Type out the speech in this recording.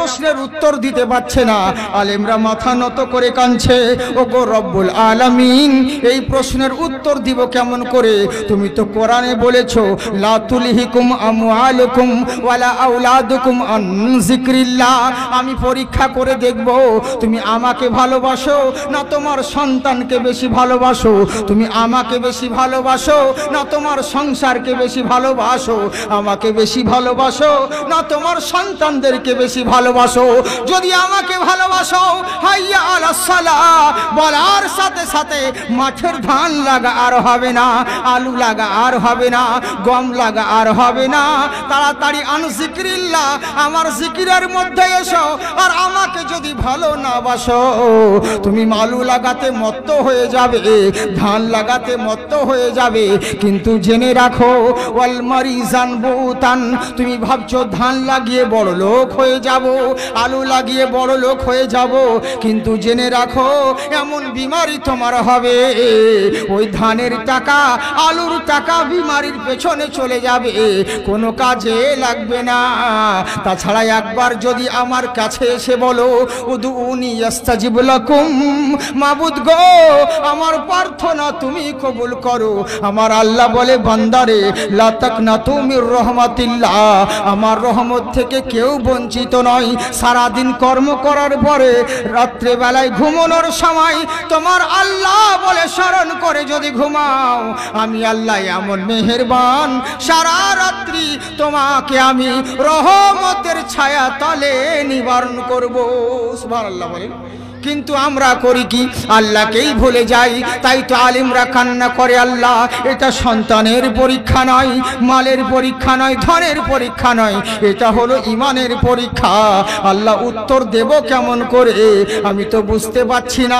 প্রশ্নের উত্তর দিতে পারছে না, আলেমরা মাথা নত করে কাঁদছে, ওগো রব্বুল আলামিন এই প্রশ্নের উত্তর দিব কেমন করে? তুমি তো কোরআনে বলেছো লা তুলহিকুম আমওয়ালুকুম ওয়ালা আওলাদুকুম আন যিকরিল্লাহ। আমি পরীক্ষা করে দেখব তুমি আমাকে ভালোবাসো না তোমার সন্তানকে বেশি ভালোবাসো, তুমি আমাকে বেশি ভালোবাসো না তোমার সংসারকে বেশি ভালোবাসো, আমাকে বেশি ভালোবাসো না তোমার সন্তানদেরকে বেশি ভালোবাসো। যদি আমাকে ভালোবাসো হাইয়া আলাস সালাহ বলার সাথে সাথে মাঠের ধান লাগা আর হবে না, আলু লাগা আর হবে না, গম লাগা আর হবে না। তাড়াতাড়ি আন যিকরিল্লাহ, আমার জিকিরের মধ্যে এসো। আর আমাকে যদি ভালো না বাসো তুমি আলু লাগাতে মত্ত হয়ে যাবে, ধান লাগাতে মত্ত হয়ে যাবে। কিন্তু জেনে রাখো ওয়াল মারিজান বুতান, তুমি ভাবছো ধান লাগিয়ে বড় লোক হয়ে যাব, আলু লাগিয়ে বড় লোক হয়ে যাব, কিন্তু জেনে রাখো এমন বিমারি তোমার হবে ওই ধানের টাকা আলুর টাকা বিমারির পেছনে চলে যাবে, কোনো কাজে লাগবে না। তাছাড়া একবার যদি আমার কাছে এসে বলো উদুনি আস্তাজিব লাকুম, মাবুদ গো আমার প্রার্থনা তুমি কবুল করো। আমার আল্লাহ বলে বান্দারে লা তাকনাতু মির রাহমাতিল্লাহ, আমার রহমত থেকে কেউ বঞ্চিত নয়। সারাদিন কর্ম করার পরে রাত্রে বেলায় ঘুমানোর সময় তোমার আল্লাহ বলে স্মরণ করে যদি ঘুমাও, আমি আল্লাহ এমন মেহেরবান সারা রাত্রি তোমাকে আমি রহমতের ছায়া তলে নিবারণ করব। সুবহানাল্লাহ বলেন। কিন্তু আমরা করি কি? আল্লাহকেই ভুলে যাই। তাই তো আলেমরা কান্না করে, আল্লাহ এটা সন্তানের পরীক্ষা নয়, মালের পরীক্ষা নয়, ধনের পরীক্ষা নয়, এটা হলো ইমানের পরীক্ষা। আল্লাহ উত্তর দেব কেমন করে আমি তো বুঝতে পারছি না।